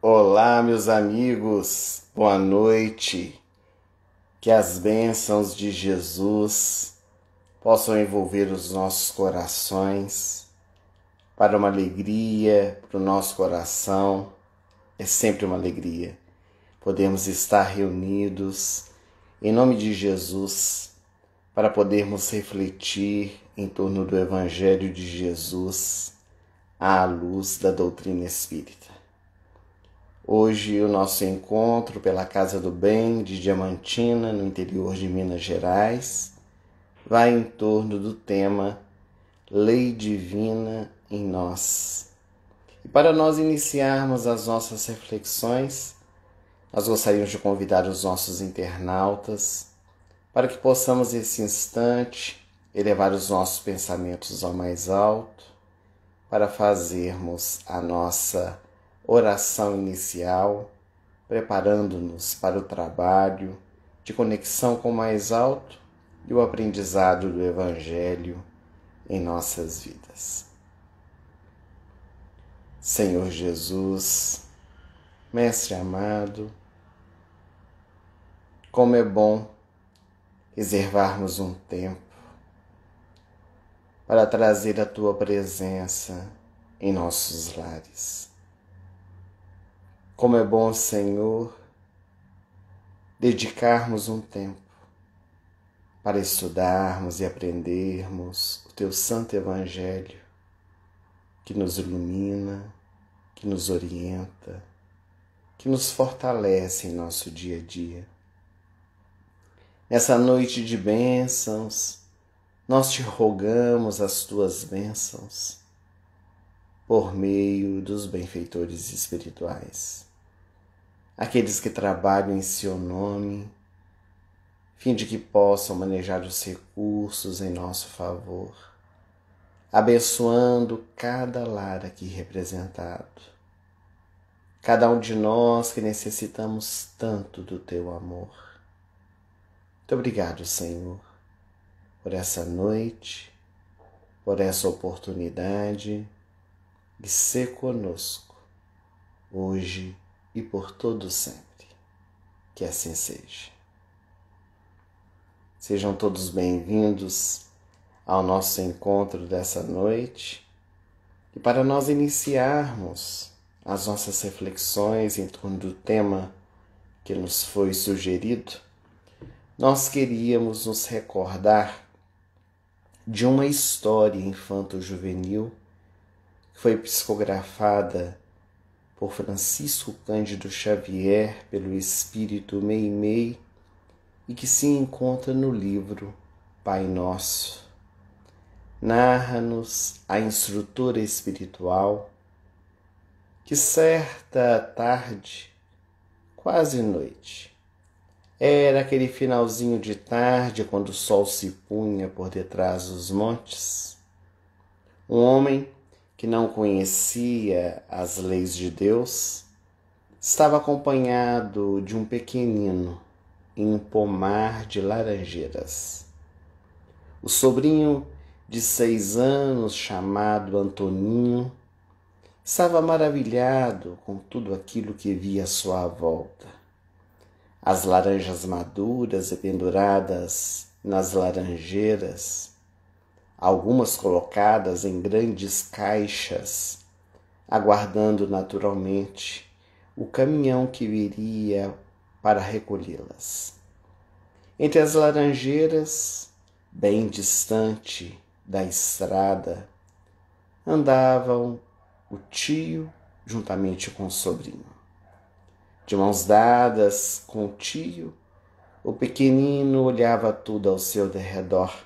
Olá, meus amigos, boa noite. Que as bênçãos de Jesus possam envolver os nossos corações para uma alegria para o nosso coração. É sempre uma alegria podermos estar reunidos em nome de Jesus para podermos refletir em torno do Evangelho de Jesus à luz da doutrina espírita. Hoje o nosso encontro pela Casa do Bem de Diamantina, no interior de Minas Gerais, vai em torno do tema Lei Divina em Nós. E para nós iniciarmos as nossas reflexões, nós gostaríamos de convidar os nossos internautas para que possamos, nesse instante, elevar os nossos pensamentos ao mais alto, para fazermos a nossa oração inicial, preparando-nos para o trabalho de conexão com o mais alto e o aprendizado do Evangelho em nossas vidas. Senhor Jesus, Mestre amado, como é bom reservarmos um tempo para trazer a Tua presença em nossos lares. Como é bom, Senhor, dedicarmos um tempo para estudarmos e aprendermos o Teu Santo Evangelho, que nos ilumina, que nos orienta, que nos fortalece em nosso dia a dia. Nessa noite de bênçãos, nós te rogamos as Tuas bênçãos por meio dos benfeitores espirituais, aqueles que trabalham em Seu nome, fim de que possam manejar os recursos em nosso favor, abençoando cada lar aqui representado, cada um de nós que necessitamos tanto do Teu amor. Muito obrigado, Senhor, por essa noite, por essa oportunidade de ser conosco, hoje e por todo sempre. Que assim seja. Sejam todos bem-vindos ao nosso encontro dessa noite. E para nós iniciarmos as nossas reflexões em torno do tema que nos foi sugerido, nós queríamos nos recordar de uma história infanto-juvenil que foi psicografada por Francisco Cândido Xavier pelo espírito Meimei e que se encontra no livro Pai Nosso. Narra-nos a instrutora espiritual que certa tarde, quase noite, era aquele finalzinho de tarde quando o sol se punha por detrás dos montes, um homem que não conhecia as leis de Deus, estava acompanhado de um pequenino em um pomar de laranjeiras. O sobrinho de 6 anos, chamado Antoninho, estava maravilhado com tudo aquilo que via à sua volta. As laranjas maduras e penduradas nas laranjeiras, algumas colocadas em grandes caixas, aguardando naturalmente o caminhão que viria para recolhê-las. Entre as laranjeiras, bem distante da estrada, andavam o tio juntamente com o sobrinho. De mãos dadas com o tio, o pequenino olhava tudo ao seu derredor,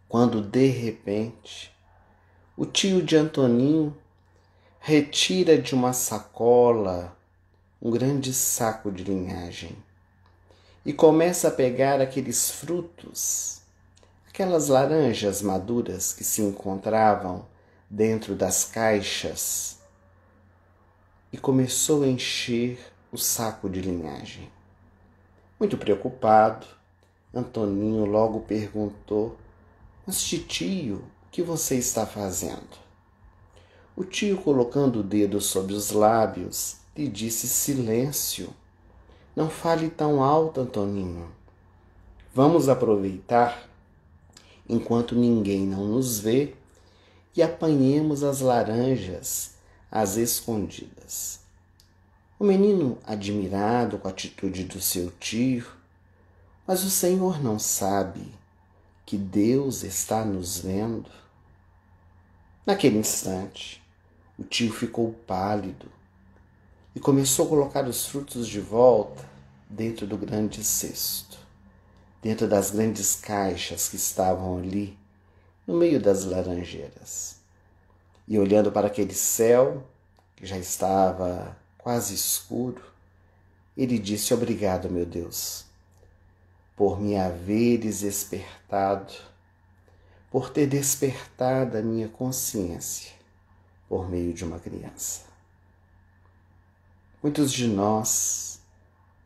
quando de repente o tio de Antoninho retira de uma sacola um grande saco de linhagem e começa a pegar aqueles frutos, aquelas laranjas maduras que se encontravam dentro das caixas, e começou a encher o saco de linhagem. Muito preocupado, Antoninho logo perguntou: "Mas titio, o que você está fazendo?" O tio, colocando o dedo sobre os lábios, lhe disse: silêncio, não fale tão alto, Antoninho. Vamos aproveitar enquanto ninguém não nos vê e apanhemos as laranjas às escondidas. O menino, admirado com a atitude do seu tio, mas o Senhor não sabe que Deus está nos vendo? Naquele instante, o tio ficou pálido e começou a colocar os frutos de volta dentro do grande cesto, dentro das grandes caixas que estavam ali, no meio das laranjeiras. E olhando para aquele céu, que já estava quase escuro, ele disse: obrigado, meu Deus, por me haveres despertado, por ter despertado a minha consciência por meio de uma criança. Muitos de nós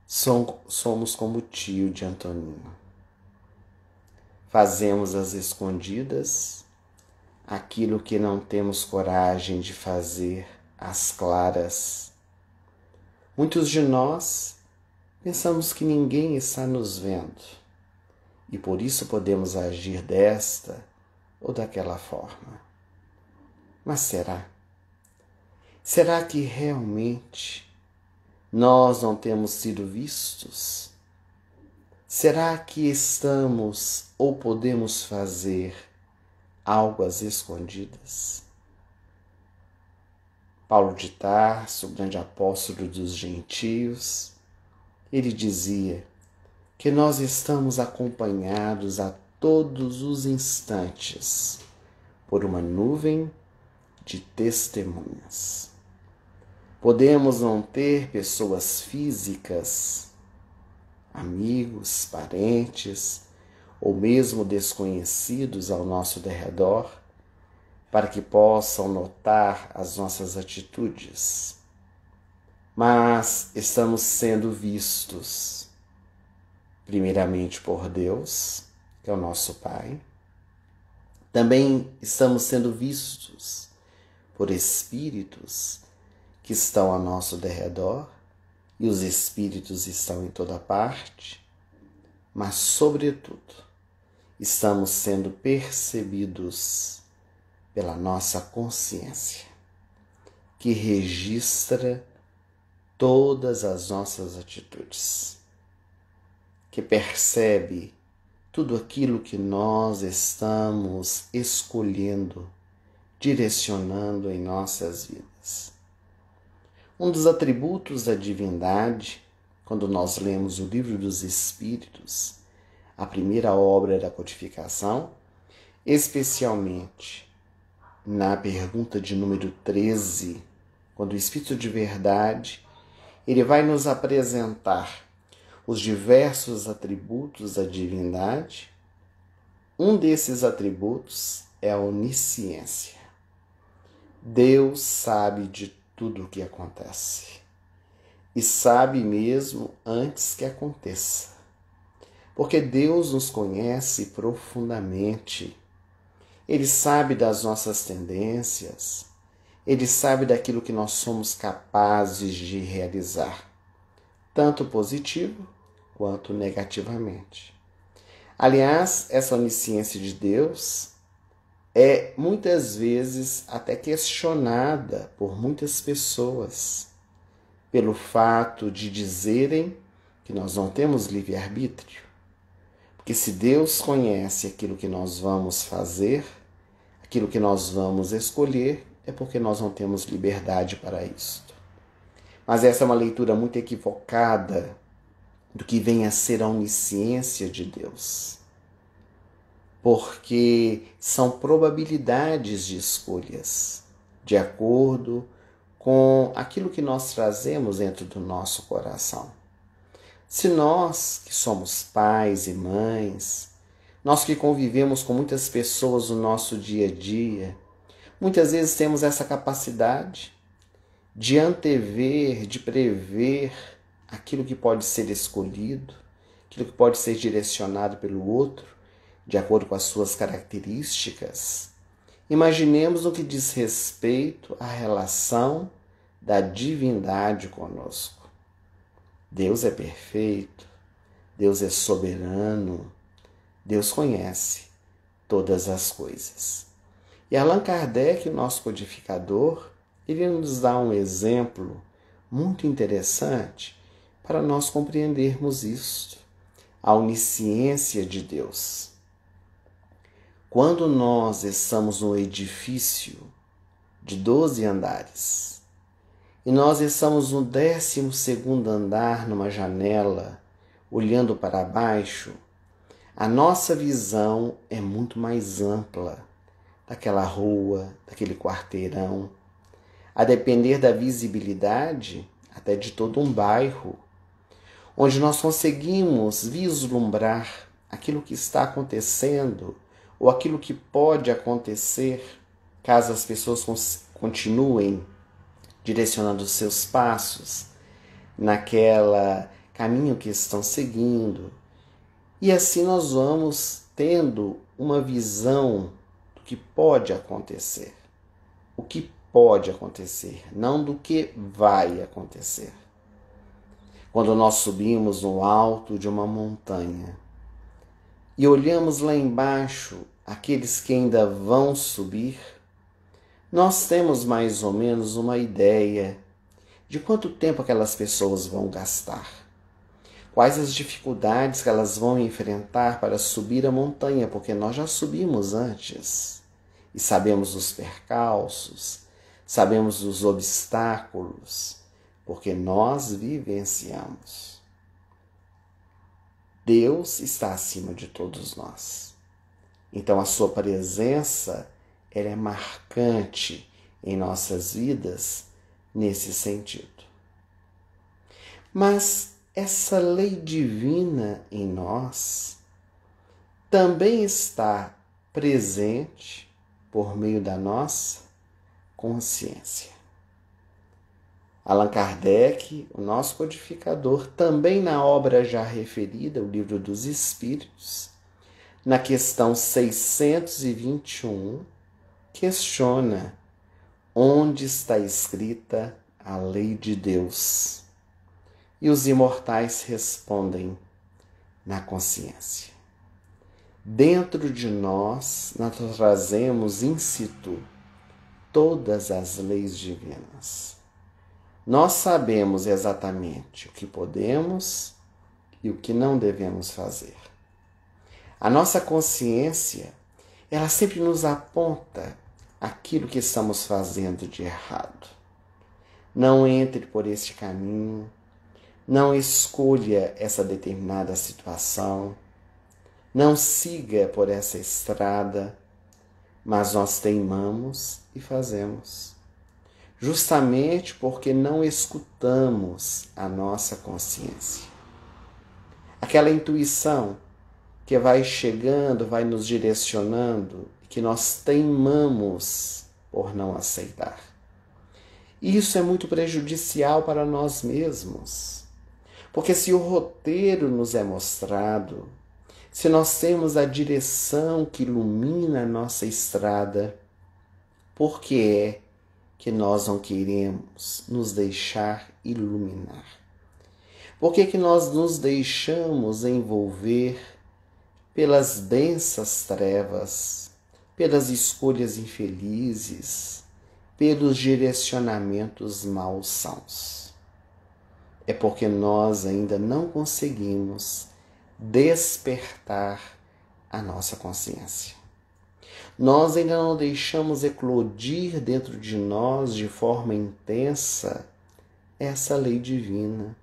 somos como o tio de Antoninho. Fazemos às escondidas aquilo que não temos coragem de fazer às claras. Muitos de nós pensamos que ninguém está nos vendo e por isso podemos agir desta ou daquela forma. Mas será? Será que realmente nós não temos sido vistos? Será que estamos ou podemos fazer algo às escondidas? Paulo de Tarso, o grande apóstolo dos gentios, ele dizia que nós estamos acompanhados a todos os instantes por uma nuvem de testemunhas. Podemos não ter pessoas físicas, amigos, parentes ou mesmo desconhecidos ao nosso derredor, para que possam notar as nossas atitudes. Mas estamos sendo vistos, primeiramente por Deus, que é o nosso Pai. Também estamos sendo vistos por espíritos que estão ao nosso derredor, e os espíritos estão em toda parte, mas, sobretudo, estamos sendo percebidos pela nossa consciência, que registra todas as nossas atitudes, que percebe tudo aquilo que nós estamos escolhendo, direcionando em nossas vidas. Um dos atributos da divindade, quando nós lemos o Livro dos Espíritos, a primeira obra da codificação, especialmente na pergunta de número 13, quando o Espírito de Verdade, ele vai nos apresentar os diversos atributos da divindade. Um desses atributos é a onisciência. Deus sabe de tudo o que acontece e sabe mesmo antes que aconteça, porque Deus nos conhece profundamente. Ele sabe das nossas tendências, Ele sabe daquilo que nós somos capazes de realizar, tanto positivo quanto negativamente. Aliás, essa onisciência de Deus é muitas vezes até questionada por muitas pessoas, pelo fato de dizerem que nós não temos livre-arbítrio. Porque se Deus conhece aquilo que nós vamos fazer, aquilo que nós vamos escolher, é porque nós não temos liberdade para isto. Mas essa é uma leitura muito equivocada do que vem a ser a onisciência de Deus. Porque são probabilidades de escolhas, de acordo com aquilo que nós trazemos dentro do nosso coração. Se nós, que somos pais e mães, nós que convivemos com muitas pessoas no nosso dia a dia, muitas vezes temos essa capacidade de antever, de prever aquilo que pode ser escolhido, aquilo que pode ser direcionado pelo outro, de acordo com as suas características. Imaginemos no que diz respeito à relação da divindade conosco. Deus é perfeito, Deus é soberano, Deus conhece todas as coisas. E Allan Kardec, o nosso codificador, ele nos dá um exemplo muito interessante para nós compreendermos isto, a onisciência de Deus. Quando nós estamos no edifício de 12 andares e nós estamos no 12º andar, numa janela, olhando para baixo, a nossa visão é muito mais ampla daquela rua, daquele quarteirão, a depender da visibilidade até de todo um bairro, onde nós conseguimos vislumbrar aquilo que está acontecendo ou aquilo que pode acontecer caso as pessoas continuem direcionando os seus passos naquele caminho que estão seguindo. E assim nós vamos tendo uma visão do que pode acontecer. O que pode acontecer, não do que vai acontecer. Quando nós subimos no alto de uma montanha e olhamos lá embaixo aqueles que ainda vão subir, nós temos mais ou menos uma ideia de quanto tempo aquelas pessoas vão gastar, quais as dificuldades que elas vão enfrentar para subir a montanha, porque nós já subimos antes e sabemos os percalços, sabemos os obstáculos, porque nós vivenciamos. Deus está acima de todos nós. Então a sua presença, ela é marcante em nossas vidas nesse sentido. Mas essa lei divina em nós também está presente por meio da nossa consciência. Allan Kardec, o nosso codificador, também na obra já referida, o Livro dos Espíritos, na questão 621, questiona onde está escrita a lei de Deus. E os imortais respondem: na consciência. Dentro de nós trazemos in situ todas as leis divinas. Nós sabemos exatamente o que podemos e o que não devemos fazer. A nossa consciência, ela sempre nos aponta aquilo que estamos fazendo de errado. Não entre por este caminho, não escolha essa determinada situação, não siga por essa estrada, mas nós teimamos e fazemos. Justamente porque não escutamos a nossa consciência. Aquela intuição que vai chegando, vai nos direcionando, que nós teimamos por não aceitar. E isso é muito prejudicial para nós mesmos. Porque se o roteiro nos é mostrado, se nós temos a direção que ilumina a nossa estrada, por que é que nós não queremos nos deixar iluminar? Por que nós nos deixamos envolver pelas densas trevas, pelas escolhas infelizes, pelos direcionamentos malsãos? É porque nós ainda não conseguimos despertar a nossa consciência. Nós ainda não deixamos eclodir dentro de nós de forma intensa essa lei divina,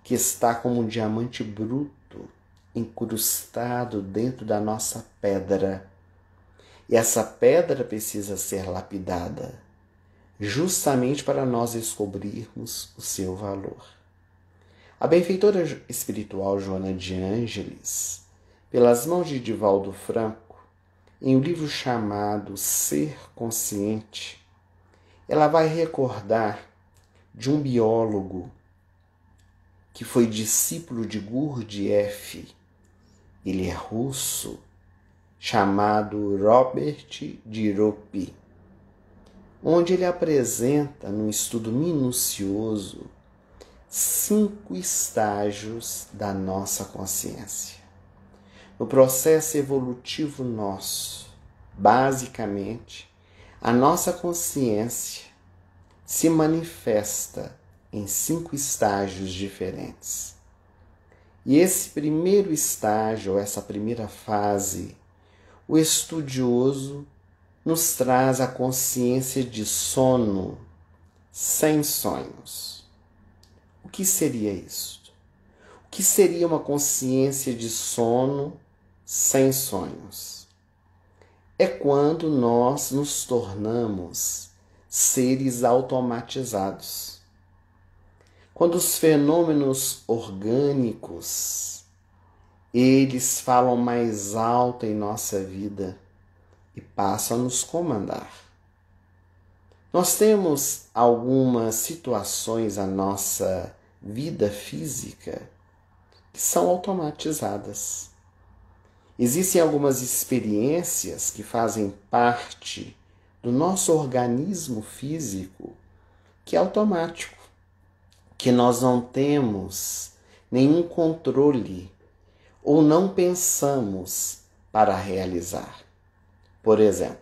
que está como um diamante bruto, incrustado dentro da nossa pedra. E essa pedra precisa ser lapidada, justamente para nós descobrirmos o seu valor. A benfeitora espiritual Joana de Ângeles, pelas mãos de Divaldo Franco, em um livro chamado Ser Consciente, ela vai recordar de um biólogo que foi discípulo de Gurdjieff, ele é russo, chamado Robert Diropi. onde ele apresenta, num estudo minucioso, 5 estágios da nossa consciência. No processo evolutivo nosso, basicamente, a nossa consciência se manifesta em 5 estágios diferentes. E esse primeiro estágio, essa primeira fase, o estudioso nos traz a consciência de sono sem sonhos. O que seria isso? O que seria uma consciência de sono sem sonhos? É quando nós nos tornamos seres automatizados. Quando os fenômenos orgânicos, eles falam mais alto em nossa vida e passam a nos comandar. Nós temos algumas situações na nossa vida física que são automatizadas. Existem algumas experiências que fazem parte do nosso organismo físico que é automático, que nós não temos nenhum controle ou não pensamos para realizar. Por exemplo,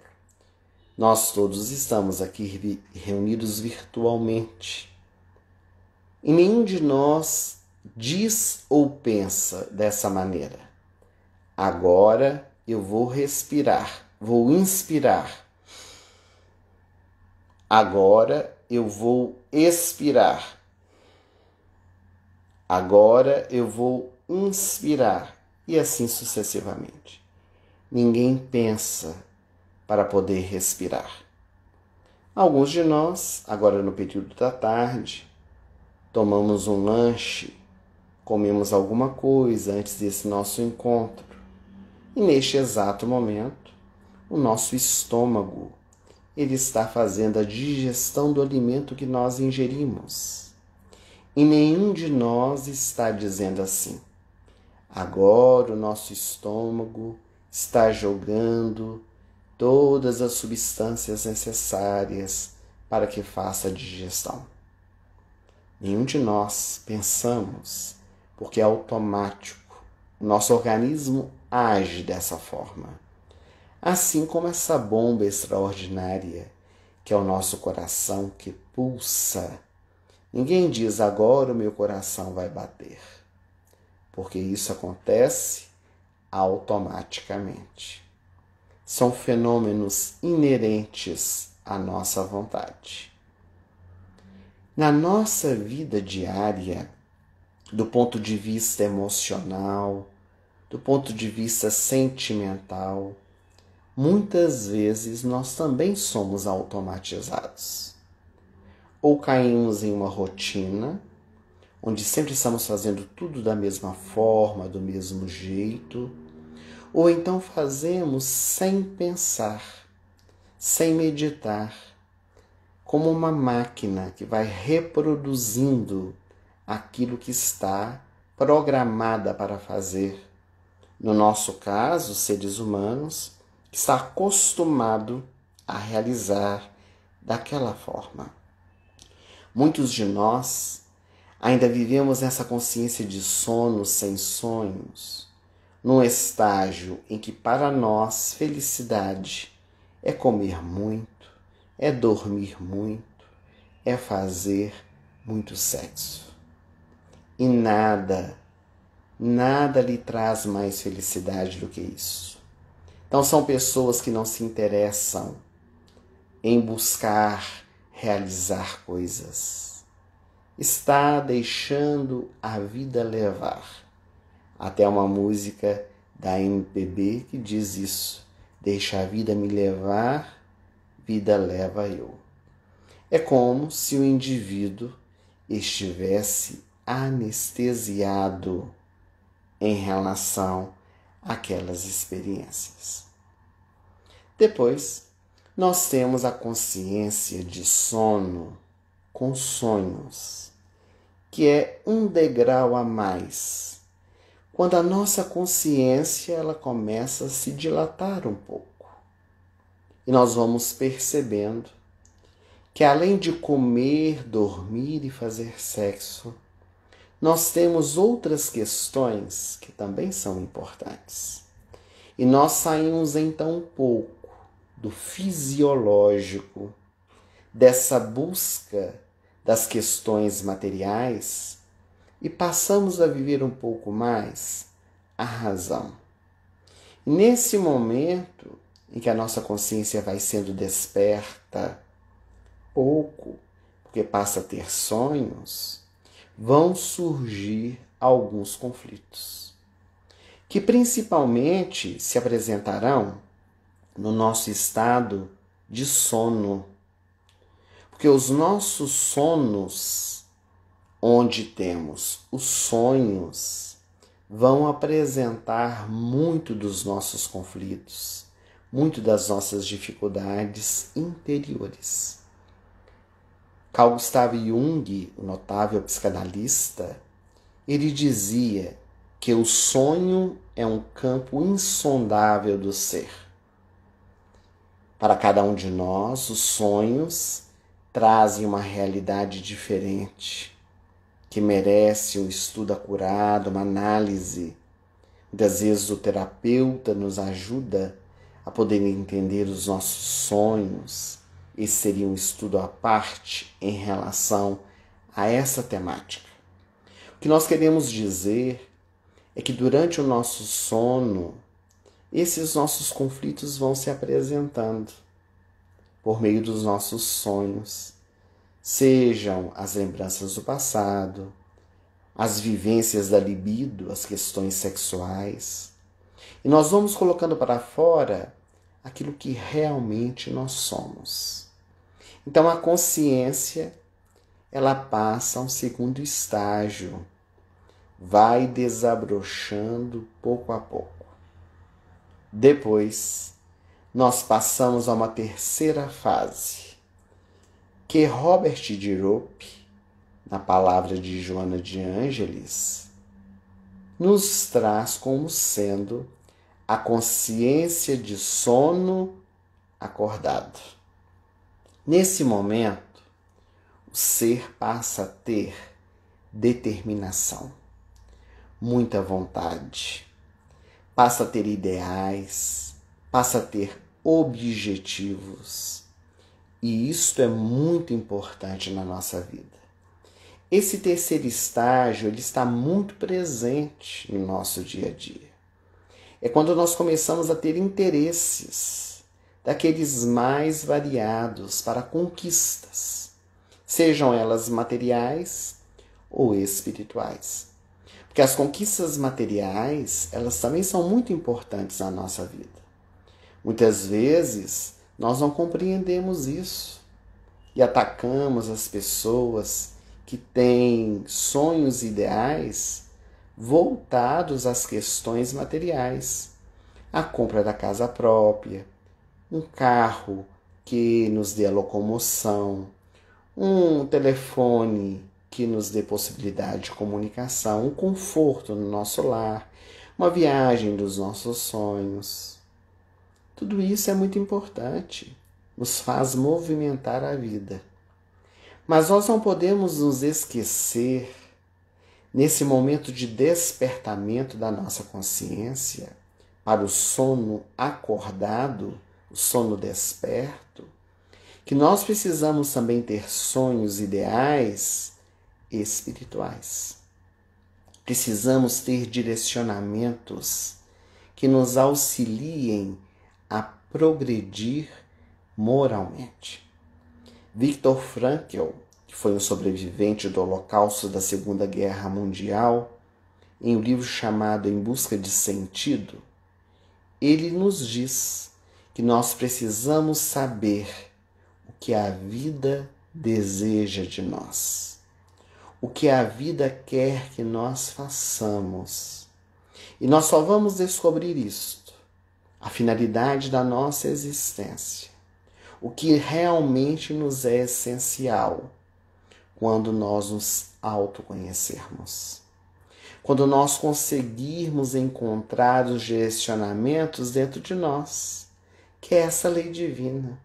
nós todos estamos aqui reunidos virtualmente e nenhum de nós diz ou pensa dessa maneira. Agora eu vou respirar, vou inspirar. Agora eu vou expirar. Agora eu vou inspirar. E assim sucessivamente. Ninguém pensa para poder respirar. Alguns de nós, agora no período da tarde, tomamos um lanche, comemos alguma coisa antes desse nosso encontro. E neste exato momento, o nosso estômago, ele está fazendo a digestão do alimento que nós ingerimos. E nenhum de nós está dizendo assim: agora o nosso estômago está jogando todas as substâncias necessárias para que faça a digestão. Nenhum de nós pensamos, porque é automático. O nosso organismo age dessa forma. Assim como essa bomba extraordinária, que é o nosso coração que pulsa. Ninguém diz agora o meu coração vai bater, porque isso acontece automaticamente. São fenômenos inerentes à nossa vontade. Na nossa vida diária, do ponto de vista emocional, do ponto de vista sentimental, muitas vezes nós também somos automatizados. Ou caímos em uma rotina, onde sempre estamos fazendo tudo da mesma forma, do mesmo jeito, ou então fazemos sem pensar, sem meditar, como uma máquina que vai reproduzindo aquilo que está programada para fazer. No nosso caso, seres humanos, que está acostumado a realizar daquela forma. Muitos de nós ainda vivemos essa consciência de sono sem sonhos, num estágio em que para nós felicidade é comer muito, é dormir muito, é fazer muito sexo. E nada lhe traz mais felicidade do que isso. Então são pessoas que não se interessam em buscar realizar coisas. Está deixando a vida levar. Até uma música da MPB que diz isso: deixa a vida me levar, vida leva eu. É como se o indivíduo estivesse anestesiado em relação àquelas experiências. Depois, nós temos a consciência de sono com sonhos, que é um degrau a mais. Quando a nossa consciência ela começa a se dilatar um pouco. E nós vamos percebendo que além de comer, dormir e fazer sexo, nós temos outras questões que também são importantes. E nós saímos então um pouco do fisiológico, dessa busca das questões materiais e passamos a viver um pouco mais a razão. E nesse momento em que a nossa consciência vai sendo desperta, pouco, porque passa a ter sonhos, vão surgir alguns conflitos, que principalmente se apresentarão no nosso estado de sono. Porque os nossos sonos, onde temos os sonhos, vão apresentar muito dos nossos conflitos, muito das nossas dificuldades interiores. Carl Gustav Jung, o notável psicanalista, ele dizia que o sonho é um campo insondável do ser. Para cada um de nós, os sonhos trazem uma realidade diferente, que merece um estudo acurado, uma análise. Muitas vezes o terapeuta nos ajuda a poder entender os nossos sonhos. Esse seria um estudo à parte em relação a essa temática. O que nós queremos dizer é que durante o nosso sono, esses nossos conflitos vão se apresentando por meio dos nossos sonhos, sejam as lembranças do passado, as vivências da libido, as questões sexuais. E nós vamos colocando para fora aquilo que realmente nós somos. Então a consciência, ela passa a um segundo estágio, vai desabrochando pouco a pouco. Depois, nós passamos a uma terceira fase, que Robert de Rope, na palavra de Joana de Ângeles, nos traz como sendo a consciência de sono acordado. Nesse momento, o ser passa a ter determinação, muita vontade, passa a ter ideais, passa a ter objetivos. E isto é muito importante na nossa vida. Esse terceiro estágio, ele está muito presente no nosso dia a dia. É quando nós começamos a ter interesses daqueles mais variados para conquistas, sejam elas materiais ou espirituais. Porque as conquistas materiais, elas também são muito importantes na nossa vida. Muitas vezes, nós não compreendemos isso e atacamos as pessoas que têm sonhos ideais voltados às questões materiais. A compra da casa própria, um carro que nos dê a locomoção, um telefone que nos dê possibilidade de comunicação, um conforto no nosso lar, uma viagem dos nossos sonhos. Tudo isso é muito importante, nos faz movimentar a vida. Mas nós não podemos nos esquecer, nesse momento de despertamento da nossa consciência, para o sono acordado, o sono desperto, que nós precisamos também ter sonhos ideais espirituais. Precisamos ter direcionamentos que nos auxiliem a progredir moralmente. Viktor Frankl, que foi um sobrevivente do Holocausto da Segunda Guerra Mundial, em um livro chamado Em Busca de Sentido, ele nos diz que nós precisamos saber o que a vida deseja de nós, o que a vida quer que nós façamos. E nós só vamos descobrir isto, a finalidade da nossa existência, o que realmente nos é essencial, quando nós nos autoconhecermos. Quando nós conseguirmos encontrar os direcionamentos dentro de nós, que é essa lei divina,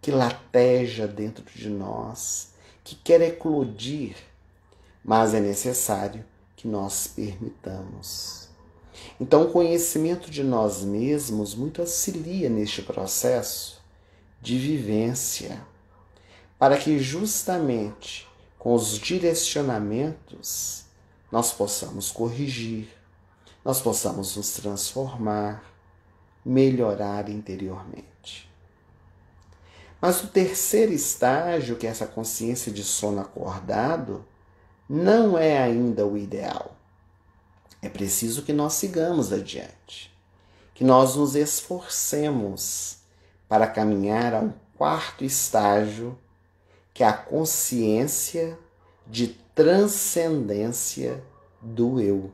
que lateja dentro de nós, que quer eclodir, mas é necessário que nós permitamos. Então, o conhecimento de nós mesmos muito auxilia neste processo de vivência, para que justamente com os direcionamentos nós possamos corrigir, nós possamos nos transformar, melhorar interiormente. Mas o terceiro estágio, que é essa consciência de sono acordado, não é ainda o ideal. É preciso que nós sigamos adiante, que nós nos esforcemos para caminhar a um quarto estágio, que é a consciência de transcendência do eu.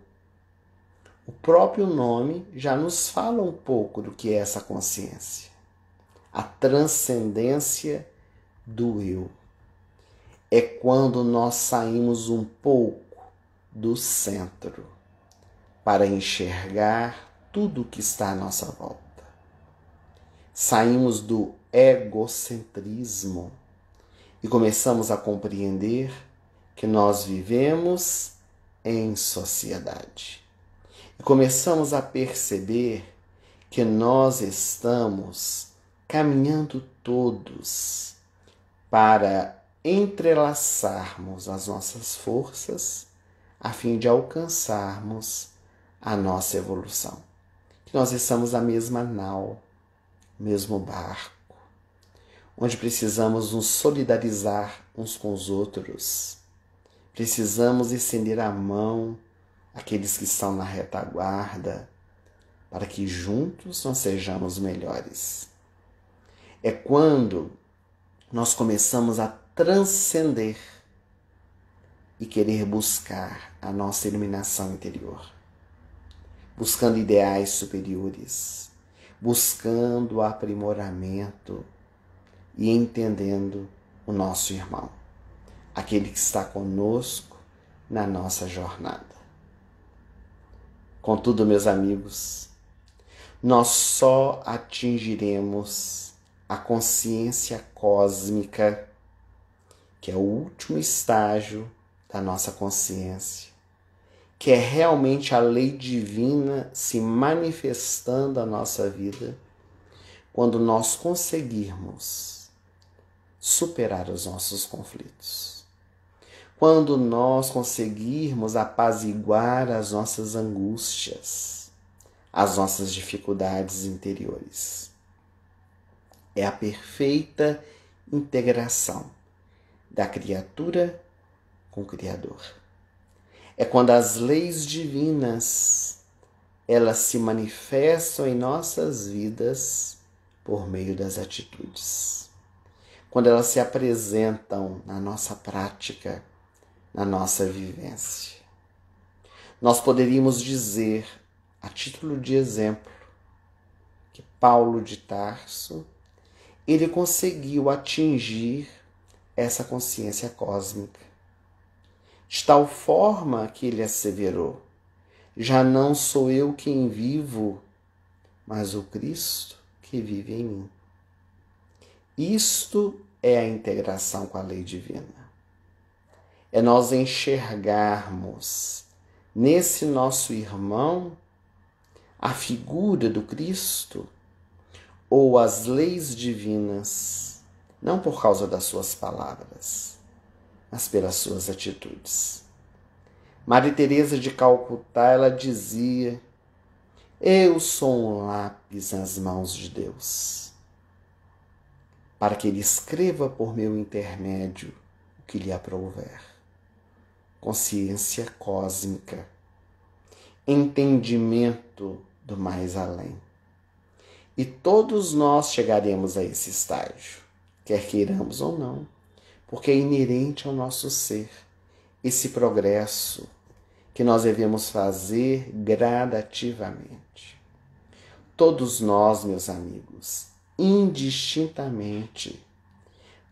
O próprio nome já nos fala um pouco do que é essa consciência. A transcendência do eu. É quando nós saímos um pouco do centro para enxergar tudo o que está à nossa volta. Saímos do egocentrismo e começamos a compreender que nós vivemos em sociedade. E começamos a perceber que nós estamos caminhando todos para entrelaçarmos as nossas forças a fim de alcançarmos a nossa evolução. Que nós estamos na mesma nau, mesmo barco, onde precisamos nos solidarizar uns com os outros. Precisamos estender a mão àqueles que estão na retaguarda, para que juntos nós sejamos melhores. É quando nós começamos a transcender e querer buscar a nossa iluminação interior, buscando ideais superiores, buscando o aprimoramento e entendendo o nosso irmão, aquele que está conosco na nossa jornada. Contudo, meus amigos, nós só atingiremos a consciência cósmica, que é o último estágio da nossa consciência, que é realmente a lei divina se manifestando na nossa vida, quando nós conseguirmos superar os nossos conflitos, quando nós conseguirmos apaziguar as nossas angústias, as nossas dificuldades interiores. É a perfeita integração da criatura com o Criador. É quando as leis divinas elas se manifestam em nossas vidas por meio das atitudes. Quando elas se apresentam na nossa prática, na nossa vivência. Nós poderíamos dizer, a título de exemplo, que Paulo de Tarso, ele conseguiu atingir essa consciência cósmica, de tal forma que ele asseverou: já não sou eu quem vivo, mas o Cristo que vive em mim. Isto é a integração com a lei divina. É nós enxergarmos nesse nosso irmão a figura do Cristo ou as leis divinas, não por causa das suas palavras, mas pelas suas atitudes. Maria Teresa de Calcutá, ela dizia: eu sou um lápis nas mãos de Deus, para que Ele escreva por meu intermédio o que lhe aprouver. Consciência cósmica, entendimento do mais além. E todos nós chegaremos a esse estágio, quer queiramos ou não, porque é inerente ao nosso ser, esse progresso que nós devemos fazer gradativamente. Todos nós, meus amigos, indistintamente,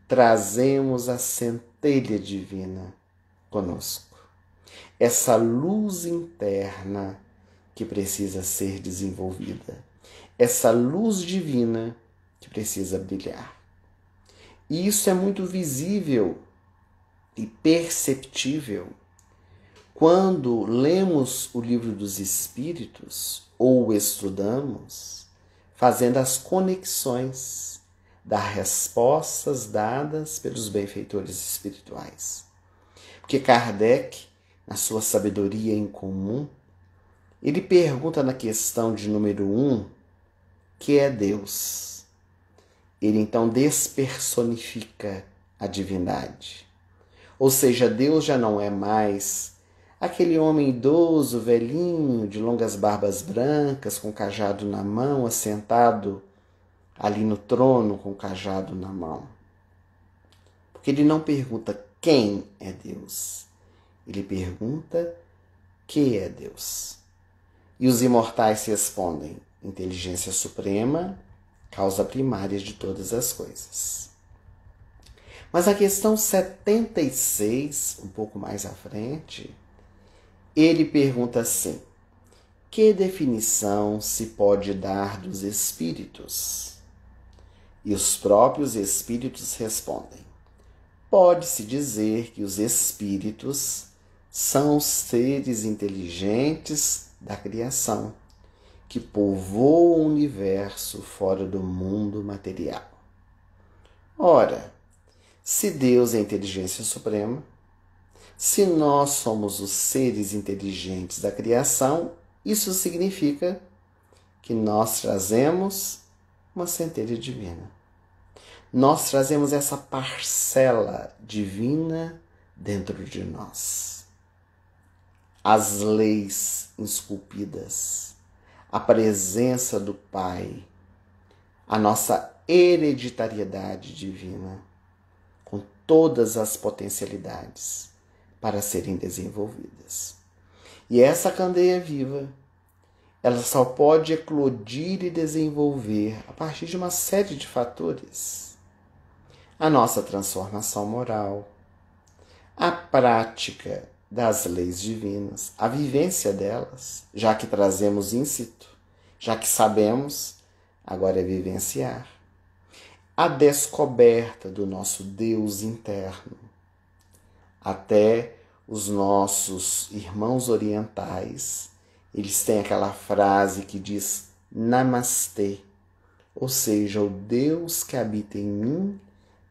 trazemos a centelha divina conosco. Essa luz interna que precisa ser desenvolvida. Essa luz divina que precisa brilhar. E isso é muito visível e perceptível quando lemos o Livro dos Espíritos ou o estudamos, fazendo as conexões das respostas dadas pelos benfeitores espirituais. Porque Kardec, na sua sabedoria incomum, ele pergunta na questão de número 1, que é Deus. Ele então despersonifica a divindade. Ou seja, Deus já não é mais aquele homem idoso, velhinho, de longas barbas brancas, com cajado na mão, assentado ali no trono com o cajado na mão. Porque ele não pergunta quem é Deus. Ele pergunta que é Deus. E os imortais respondem: inteligência suprema, causa primária de todas as coisas. Mas a questão 76, um pouco mais à frente, ele pergunta assim: que definição se pode dar dos espíritos? E os próprios espíritos respondem: pode-se dizer que os espíritos são os seres inteligentes da criação, que povoam o universo fora do mundo material. Ora, se Deus é a inteligência suprema, se nós somos os seres inteligentes da criação, isso significa que nós trazemos uma centelha divina. Nós trazemos essa parcela divina dentro de nós. As leis esculpidas, a presença do Pai, a nossa hereditariedade divina, com todas as potencialidades para serem desenvolvidas. E essa candeia viva, ela só pode eclodir e desenvolver a partir de uma série de fatores. A nossa transformação moral, a prática das leis divinas, a vivência delas, já que trazemos in situ, já que sabemos, agora é vivenciar. A descoberta do nosso Deus interno. Até os nossos irmãos orientais, eles têm aquela frase que diz Namastê, ou seja, o Deus que habita em mim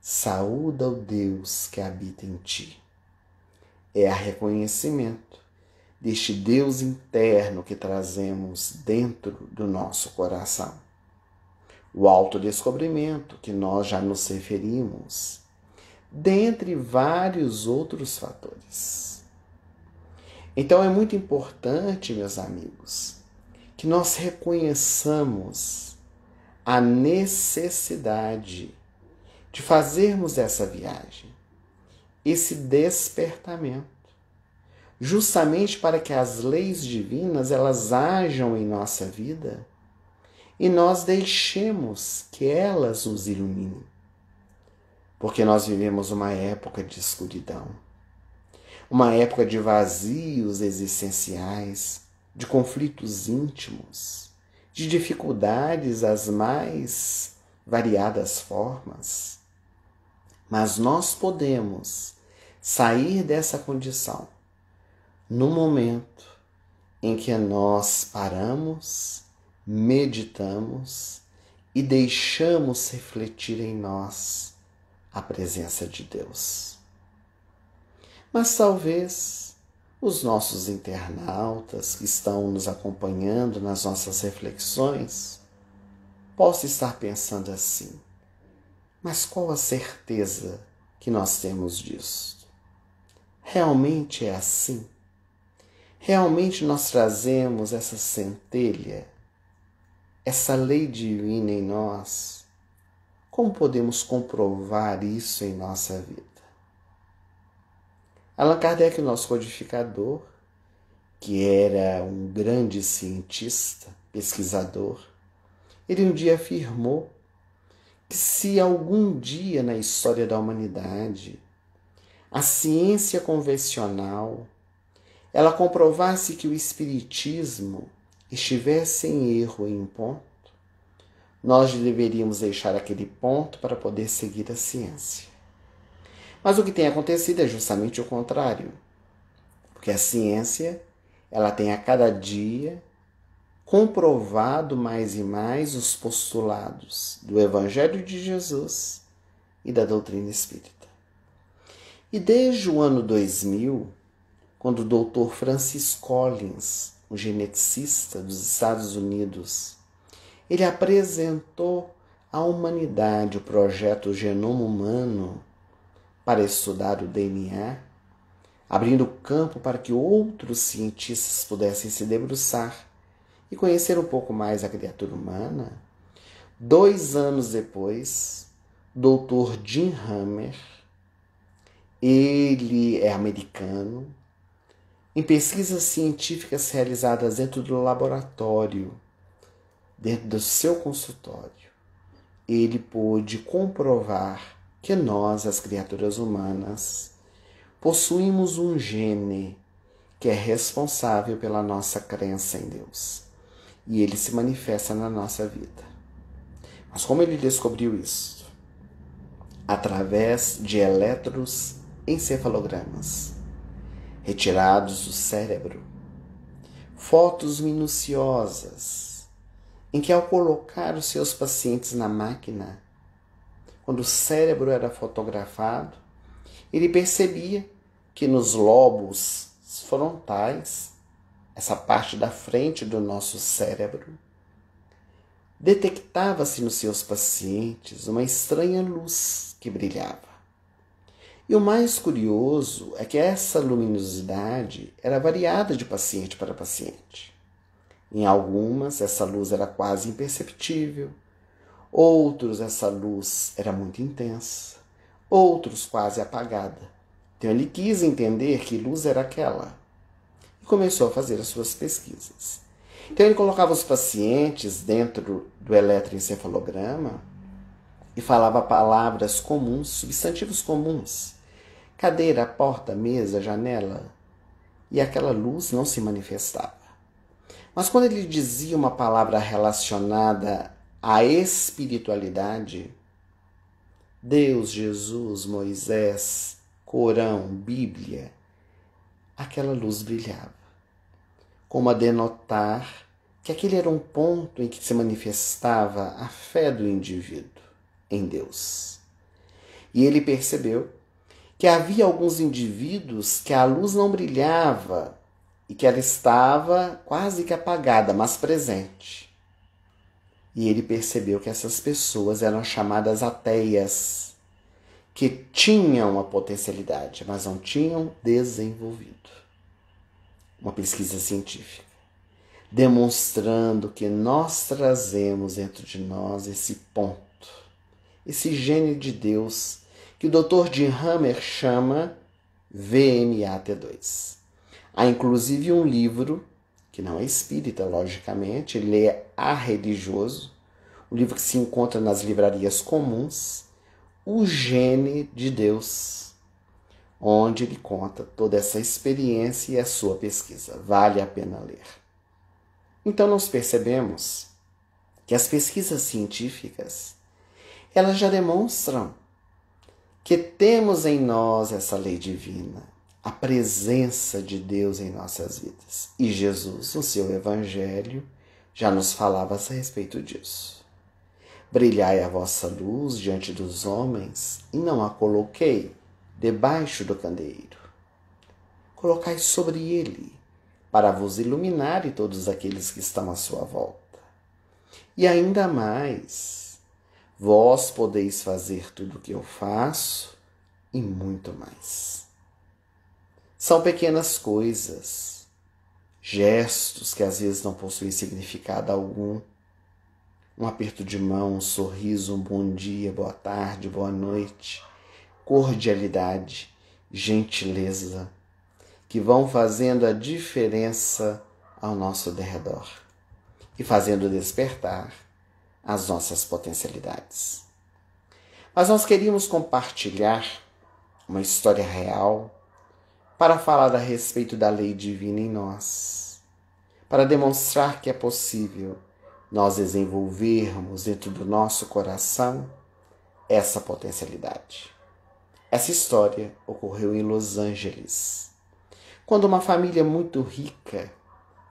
saúda o Deus que habita em ti. É a reconhecimento deste Deus interno que trazemos dentro do nosso coração. O autodescobrimento que nós já nos referimos, dentre vários outros fatores. Então é muito importante, meus amigos, que nós reconheçamos a necessidade de fazermos essa viagem, esse despertamento, justamente para que as leis divinas elas ajam em nossa vida e nós deixemos que elas nos iluminem. Porque nós vivemos uma época de escuridão, uma época de vazios existenciais, de conflitos íntimos, de dificuldades as mais variadas formas. Mas nós podemos sair dessa condição no momento em que nós paramos, meditamos e deixamos refletir em nós a presença de Deus. Mas talvez os nossos internautas que estão nos acompanhando nas nossas reflexões possam estar pensando assim: mas qual a certeza que nós temos disso? Realmente é assim? Realmente nós trazemos essa centelha, essa lei divina em nós? Como podemos comprovar isso em nossa vida? Allan Kardec, nosso codificador, que era um grande cientista, pesquisador, ele um dia afirmou que se algum dia na história da humanidade a ciência convencional ela comprovasse que o espiritismo estivesse em erro em um ponto, nós deveríamos deixar aquele ponto para poder seguir a ciência. Mas o que tem acontecido é justamente o contrário, porque a ciência, ela tem a cada dia comprovado mais e mais os postulados do Evangelho de Jesus e da doutrina espírita. E desde o ano 2000, quando o Dr. Francis Collins, um geneticista dos Estados Unidos, ele apresentou à humanidade o projeto Genoma Humano para estudar o DNA, abrindo campo para que outros cientistas pudessem se debruçar e conhecer um pouco mais a criatura humana. 2 anos depois, Dr. Jim Hammer, ele é americano, em pesquisas científicas realizadas dentro do laboratório, dentro do seu consultório, ele pôde comprovar que nós, as criaturas humanas, possuímos um gene que é responsável pela nossa crença em Deus. E ele se manifesta na nossa vida. Mas como ele descobriu isso? Através de eletroencefalogramas retirados do cérebro, fotos minuciosas, em que ao colocar os seus pacientes na máquina, quando o cérebro era fotografado, ele percebia que nos lobos frontais, essa parte da frente do nosso cérebro, detectava-se nos seus pacientes uma estranha luz que brilhava. E o mais curioso é que essa luminosidade era variada de paciente para paciente. Em algumas, essa luz era quase imperceptível. Outros, essa luz era muito intensa. Outros, quase apagada. Então, ele quis entender que luz era aquela. E começou a fazer as suas pesquisas. Então, ele colocava os pacientes dentro do eletroencefalograma e falava palavras comuns, substantivos comuns. Cadeira, porta, mesa, janela. E aquela luz não se manifestava. Mas quando ele dizia uma palavra relacionada à espiritualidade, Deus, Jesus, Moisés, Corão, Bíblia, aquela luz brilhava, como a denotar que aquele era um ponto em que se manifestava a fé do indivíduo em Deus. E ele percebeu que havia alguns indivíduos que a luz não brilhava e que ela estava quase que apagada, mas presente. E ele percebeu que essas pessoas eram chamadas ateias, que tinham a potencialidade, mas não tinham desenvolvido. Uma pesquisa científica, demonstrando que nós trazemos dentro de nós esse ponto, esse gene de Deus, que o Dr. Jim Hammer chama VMAT2. Há inclusive um livro, que não é espírita, logicamente, ele é arreligioso, um livro que se encontra nas livrarias comuns, O Gene de Deus, onde ele conta toda essa experiência e a sua pesquisa. Vale a pena ler. Então nós percebemos que as pesquisas científicas, elas já demonstram que temos em nós essa lei divina, a presença de Deus em nossas vidas. E Jesus, no seu Evangelho, já nos falava a respeito disso. Brilhai a vossa luz diante dos homens e não a coloquei debaixo do candeeiro. Colocai sobre ele, para vos iluminar e todos aqueles que estão à sua volta. E ainda mais, vós podeis fazer tudo o que eu faço e muito mais. São pequenas coisas, gestos que às vezes não possuem significado algum. Um aperto de mão, um sorriso, um bom dia, boa tarde, boa noite, cordialidade, gentileza, que vão fazendo a diferença ao nosso derredor e fazendo despertar as nossas potencialidades. Mas nós queríamos compartilhar uma história real para falar a respeito da lei divina em nós, para demonstrar que é possível nós desenvolvermos dentro do nosso coração essa potencialidade. Essa história ocorreu em Los Angeles, quando uma família muito rica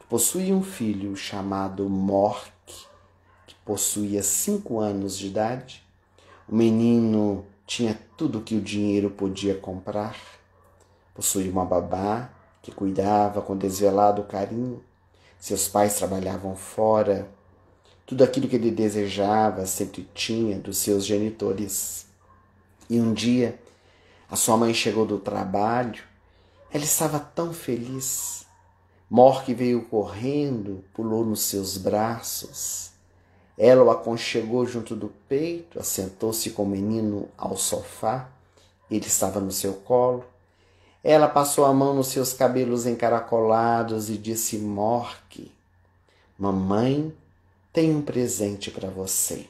possuía um filho chamado Mork, que possuía 5 anos de idade. O menino tinha tudo o que o dinheiro podia comprar. Possuía uma babá que cuidava com desvelado carinho. Seus pais trabalhavam fora. Tudo aquilo que ele desejava sempre tinha dos seus genitores. E um dia, a sua mãe chegou do trabalho. Ela estava tão feliz. Mork veio correndo, pulou nos seus braços. Ela o aconchegou junto do peito, assentou-se com o menino ao sofá. Ele estava no seu colo. Ela passou a mão nos seus cabelos encaracolados e disse: Mork, mamãe tem um presente para você.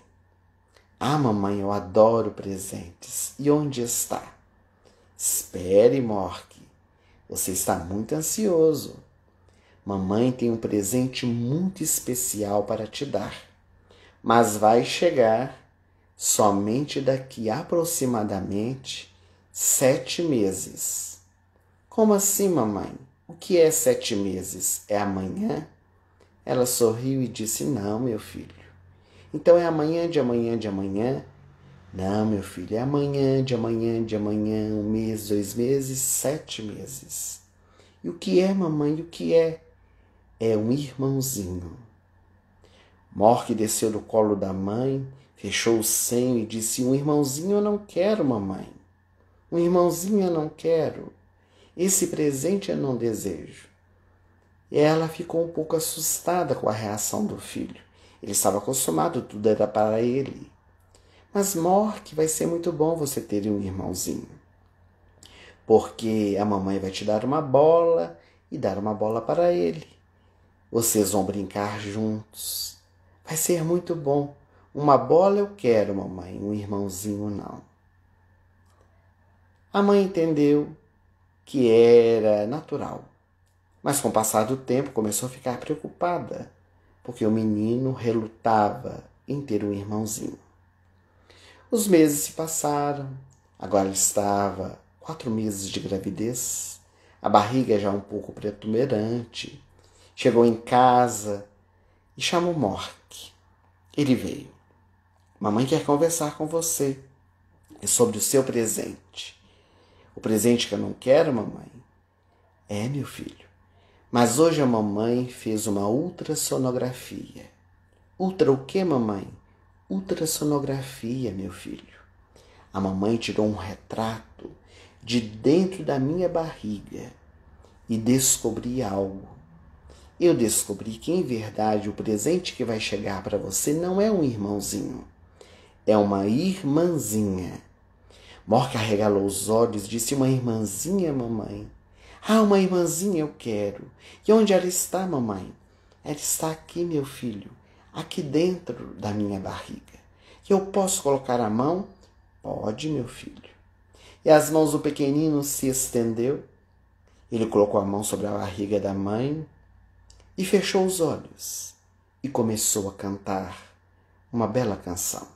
Ah, mamãe, eu adoro presentes. E onde está? Espere, Mork. Você está muito ansioso. Mamãe tem um presente muito especial para te dar, mas vai chegar somente daqui aproximadamente 7 meses. Como assim, mamãe? O que é 7 meses? É amanhã? Ela sorriu e disse: não, meu filho. Então é amanhã de amanhã de amanhã? Não, meu filho, é amanhã de amanhã de amanhã, 1 mês, 2 meses, 7 meses. E o que é, mamãe? O que é? É um irmãozinho. Mork desceu do colo da mãe, fechou o senho e disse: um irmãozinho eu não quero, mamãe. Um irmãozinho eu não quero. Esse presente eu não desejo. E ela ficou um pouco assustada com a reação do filho. Ele estava acostumado, tudo era para ele. Mas, Mork, vai ser muito bom você ter um irmãozinho. Porque a mamãe vai te dar uma bola e dar uma bola para ele. Vocês vão brincar juntos. Vai ser muito bom. Uma bola eu quero, mamãe. Um irmãozinho não. A mãe entendeu que era natural. Mas com o passar do tempo começou a ficar preocupada, porque o menino relutava em ter um irmãozinho. Os meses se passaram. Agora ele estava 4 meses de gravidez. A barriga já um pouco protuberante. Chegou em casa e chamou Mork. Ele veio. Mamãe quer conversar com você. É sobre o seu presente. O presente que eu não quero, mamãe? É, meu filho. Mas hoje a mamãe fez uma ultrassonografia. Ultra o quê, mamãe? Ultrassonografia, meu filho. A mamãe tirou um retrato de dentro da minha barriga e descobri algo. Eu descobri que, em verdade, o presente que vai chegar para você não é um irmãozinho. É uma irmãzinha. Mork arregalou os olhos e disse: uma irmãzinha, mamãe? Ah, uma irmãzinha eu quero. E onde ela está, mamãe? Ela está aqui, meu filho, aqui dentro da minha barriga. E eu posso colocar a mão? Pode, meu filho. E as mãos do pequenino se estendeu. Ele colocou a mão sobre a barriga da mãe e fechou os olhos e começou a cantar uma bela canção.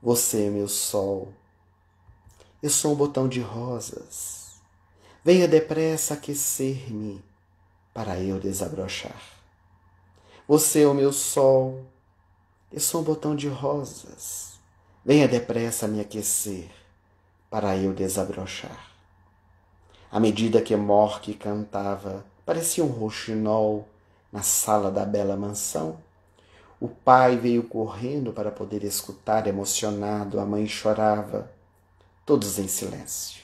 Você é meu sol, eu sou um botão de rosas. Venha depressa aquecer-me para eu desabrochar. Você é o meu sol, eu sou um botão de rosas. Venha depressa me aquecer para eu desabrochar. À medida que Mork cantava, parecia um rouxinol na sala da bela mansão. O pai veio correndo para poder escutar, emocionado. A mãe chorava, todos em silêncio.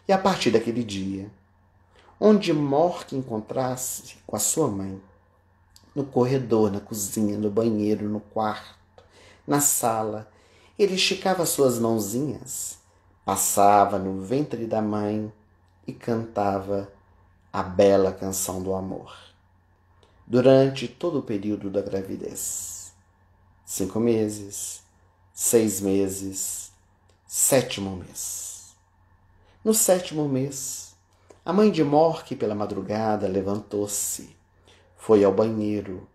E a partir daquele dia, onde Mork encontrasse com a sua mãe, no corredor, na cozinha, no banheiro, no quarto, na sala, ele esticava suas mãozinhas, passava no ventre da mãe e cantava a bela canção do amor. Durante todo o período da gravidez. 5 meses, 6 meses, 7º mês. No 7º mês, a mãe de Mork, pela madrugada, levantou-se, foi ao banheiro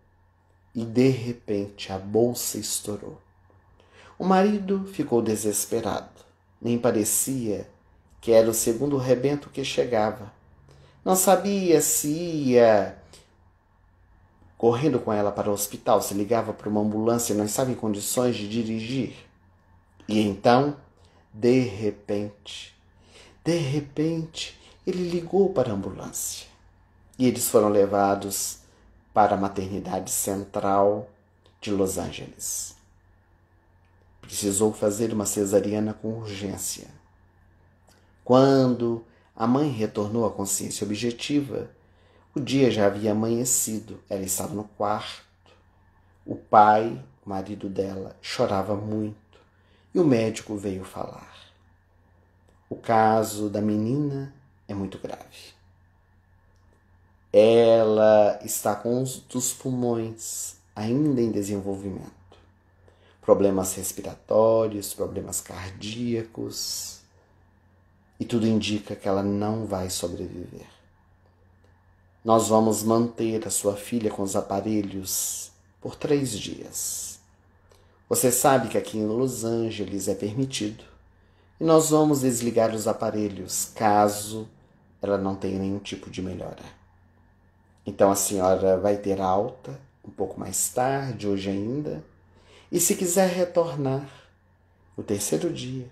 e de repente a bolsa estourou. O marido ficou desesperado. Nem parecia que era o segundo rebento que chegava. Não sabia se ia correndo com ela para o hospital, se ligava para uma ambulância e não estava em condições de dirigir. E então, de repente, ele ligou para a ambulância. E eles foram levados para a maternidade central de Los Angeles. Precisou fazer uma cesariana com urgência. Quando a mãe retornou à consciência objetiva, o dia já havia amanhecido. Ela estava no quarto. O pai, o marido dela, chorava muito e o médico veio falar. O caso da menina é muito grave. Ela está com os dos pulmões ainda em desenvolvimento. Problemas respiratórios, problemas cardíacos, e tudo indica que ela não vai sobreviver. Nós vamos manter a sua filha com os aparelhos por 3 dias. Você sabe que aqui em Los Angeles é permitido, e nós vamos desligar os aparelhos caso ela não tenha nenhum tipo de melhora. Então a senhora vai ter alta um pouco mais tarde, hoje ainda, e se quiser retornar no 3º dia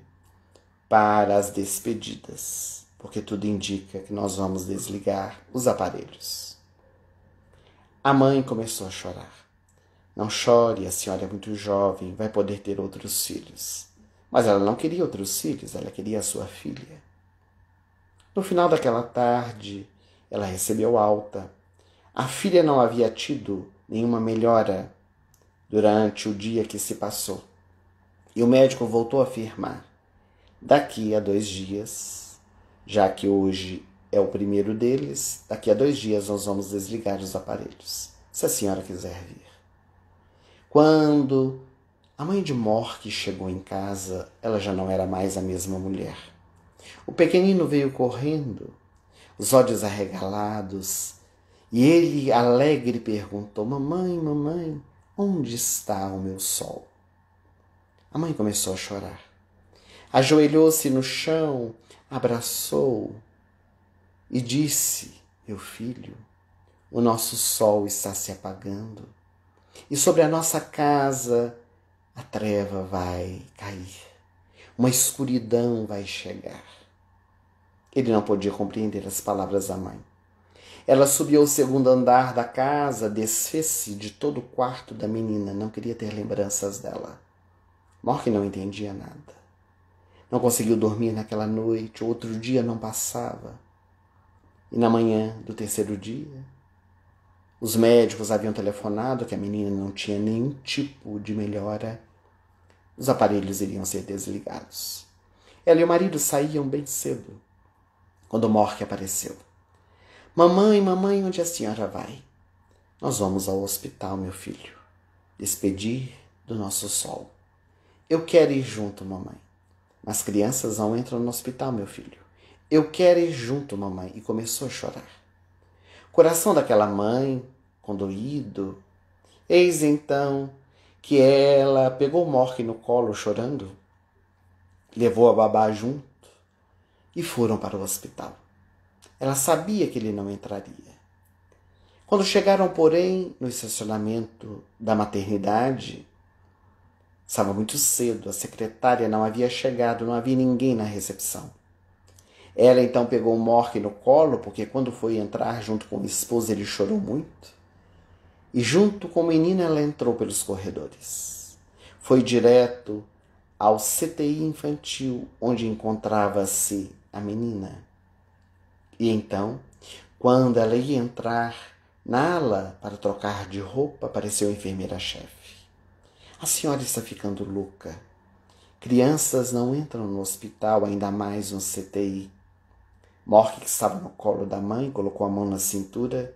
para as despedidas, porque tudo indica que nós vamos desligar os aparelhos. A mãe começou a chorar. Não chore, a senhora é muito jovem, vai poder ter outros filhos. Mas ela não queria outros filhos, ela queria a sua filha. No final daquela tarde, ela recebeu alta. A filha não havia tido nenhuma melhora durante o dia que se passou. E o médico voltou a afirmar: daqui a 2 dias, já que hoje é o primeiro deles, daqui a 2 dias nós vamos desligar os aparelhos, se a senhora quiser vir. Quando a mãe de Mork chegou em casa, ela já não era mais a mesma mulher. O pequenino veio correndo, os olhos arregalados, e ele, alegre, perguntou: mamãe, mamãe, onde está o meu sol? A mãe começou a chorar. Ajoelhou-se no chão, abraçou e disse: meu filho, o nosso sol está se apagando e sobre a nossa casa a treva vai cair, uma escuridão vai chegar. Ele não podia compreender as palavras da mãe. Ela subiu ao 2º andar da casa, desfez-se de todo o quarto da menina, não queria ter lembranças dela. Mork não entendia nada. Não conseguiu dormir naquela noite, outro dia não passava. E na manhã do 3º dia, os médicos haviam telefonado que a menina não tinha nenhum tipo de melhora. Os aparelhos iriam ser desligados. Ela e o marido saíam bem cedo, quando Mork apareceu. Mamãe, mamãe, onde a senhora vai? Nós vamos ao hospital, meu filho, despedir do nosso sol. Eu quero ir junto, mamãe. As crianças não entram no hospital, meu filho. Eu quero ir junto, mamãe. E começou a chorar. O coração daquela mãe, condoído. Eis então que ela pegou Mork no colo, chorando, levou a babá junto e foram para o hospital. Ela sabia que ele não entraria. Quando chegaram, porém, no estacionamento da maternidade, estava muito cedo, a secretária não havia chegado, não havia ninguém na recepção. Ela então pegou o Mork no colo, porque quando foi entrar junto com o esposo, ele chorou muito. E junto com o menino, ela entrou pelos corredores. Foi direto ao CTI infantil, onde encontrava-se a menina. E então, quando ela ia entrar na ala para trocar de roupa, apareceu a enfermeira-chefe. A senhora está ficando louca. Crianças não entram no hospital, ainda mais no CTI. Mork, que estava no colo da mãe, colocou a mão na cintura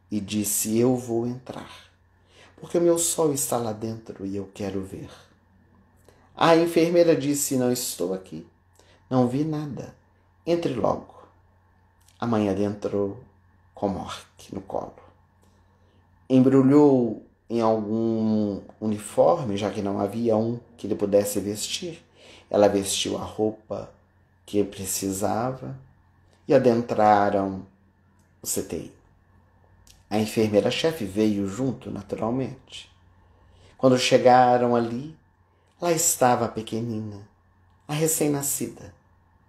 e disse: eu vou entrar, porque o meu sol está lá dentro e eu quero ver. A enfermeira disse: não estou aqui, não vi nada, entre logo. A mãe adentrou com Mork no colo. Embrulhou em algum uniforme, já que não havia um que ele pudesse vestir. Ela vestiu a roupa que precisava e adentraram o CTI. A enfermeira-chefe veio junto, naturalmente. Quando chegaram ali, lá estava a pequenina, a recém-nascida,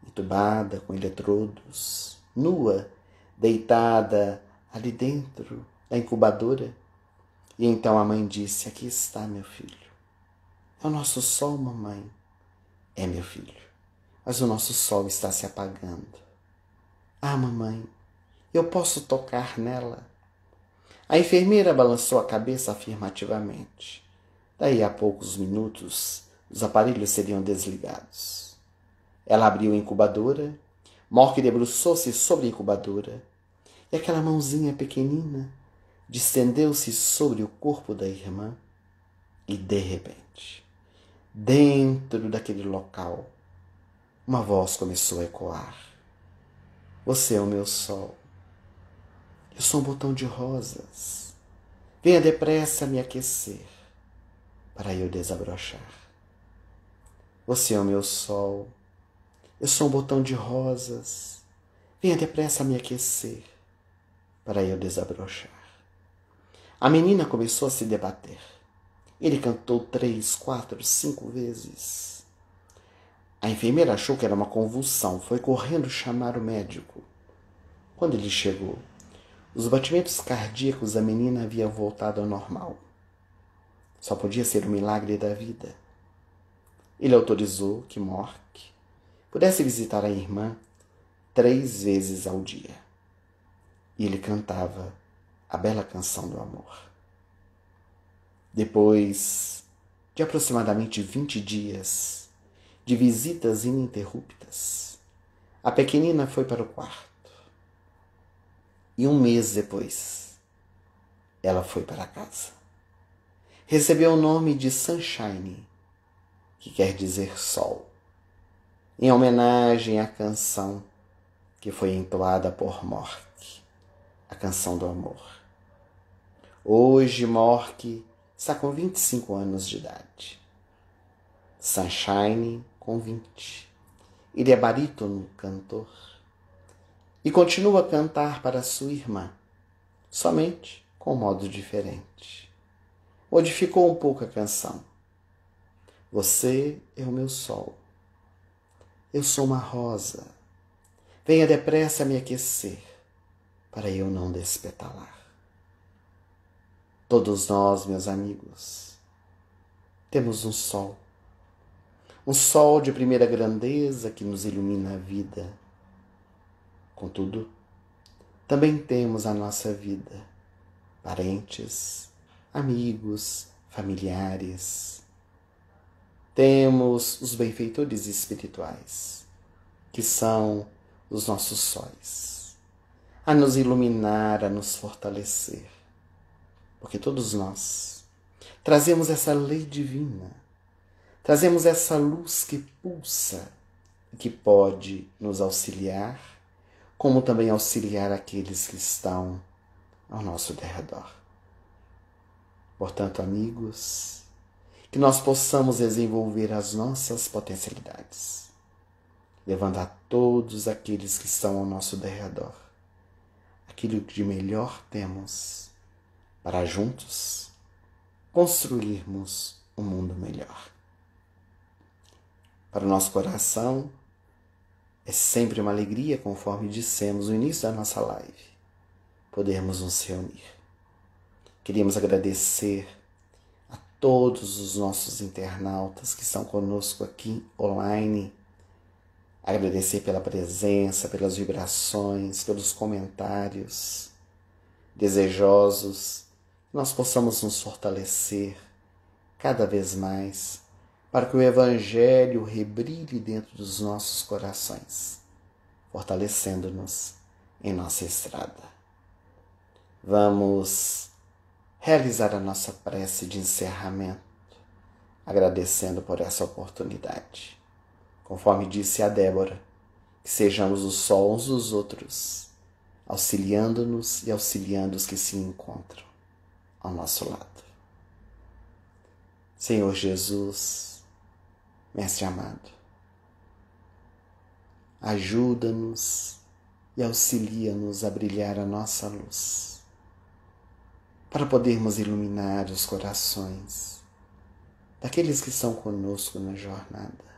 entubada com eletrodos, nua, deitada ali dentro da incubadora. E então a mãe disse: aqui está, meu filho. É o nosso sol, mamãe. É, meu filho, mas o nosso sol está se apagando. Ah, mamãe, eu posso tocar nela? A enfermeira balançou a cabeça afirmativamente. Daí a poucos minutos, os aparelhos seriam desligados. Ela abriu a incubadora, Mork debruçou-se sobre a incubadora, e aquela mãozinha pequenina distendeu-se sobre o corpo da irmã, e de repente, dentro daquele local, uma voz começou a ecoar. Você é o meu sol. Eu sou um botão de rosas. Venha depressa me aquecer, para eu desabrochar. Você é o meu sol. Eu sou um botão de rosas. Venha depressa me aquecer, para eu desabrochar. A menina começou a se debater. Ele cantou 3, 4, 5 vezes. A enfermeira achou que era uma convulsão. Foi correndo chamar o médico. Quando ele chegou, os batimentos cardíacos da menina haviam voltado ao normal. Só podia ser o milagre da vida. Ele autorizou que Mork pudesse visitar a irmã 3 vezes ao dia. E ele cantava a bela canção do amor. Depois de aproximadamente 20 dias de visitas ininterruptas, a pequenina foi para o quarto. E 1 mês depois, ela foi para casa. Recebeu o nome de Sunshine, que quer dizer sol, em homenagem à canção que foi entoada por Mork, a canção do amor. Hoje, Mork está com 25 anos de idade. Sunshine com 20. Ele é barítono cantor e continua a cantar para sua irmã, somente com um modo diferente. Modificou um pouco a canção. Você é o meu sol. Eu sou uma rosa. Venha depressa me aquecer, para eu não despetalar. Todos nós, meus amigos, temos um sol de primeira grandeza que nos ilumina a vida. Contudo, também temos a nossa vida, parentes, amigos, familiares. Temos os benfeitores espirituais, que são os nossos sóis, a nos iluminar, a nos fortalecer. Porque todos nós trazemos essa lei divina, trazemos essa luz que pulsa e que pode nos auxiliar, como também auxiliar aqueles que estão ao nosso derredor. Portanto, amigos, que nós possamos desenvolver as nossas potencialidades, levando a todos aqueles que estão ao nosso derredor aquilo que de melhor temos, para juntos construirmos um mundo melhor. Para o nosso coração, é sempre uma alegria, conforme dissemos no início da nossa live, podermos nos reunir. Queríamos agradecer a todos os nossos internautas que estão conosco aqui online, agradecer pela presença, pelas vibrações, pelos comentários, desejosos que nós possamos nos fortalecer cada vez mais para que o Evangelho rebrilhe dentro dos nossos corações, fortalecendo-nos em nossa estrada. Vamos realizar a nossa prece de encerramento, agradecendo por essa oportunidade. Conforme disse a Débora, que sejamos o sol uns dos outros, auxiliando-nos e auxiliando os que se encontram ao nosso lado. Senhor Jesus, Mestre amado, ajuda-nos e auxilia-nos a brilhar a nossa luz, para podermos iluminar os corações daqueles que estão conosco na jornada.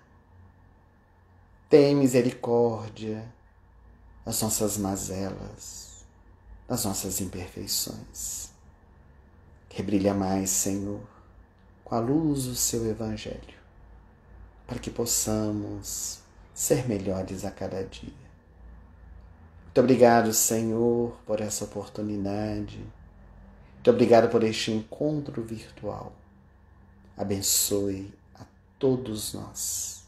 Tem misericórdia das nossas mazelas, das nossas imperfeições. Que brilha mais, Senhor, com a luz do seu Evangelho, para que possamos ser melhores a cada dia. Muito obrigado, Senhor, por essa oportunidade. Muito obrigado por este encontro virtual. Abençoe a todos nós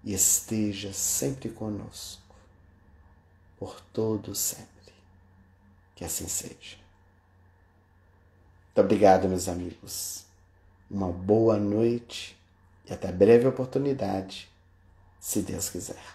e esteja sempre conosco, por todo sempre. Que assim seja. Muito obrigado, meus amigos. Uma boa noite e até breve oportunidade, se Deus quiser.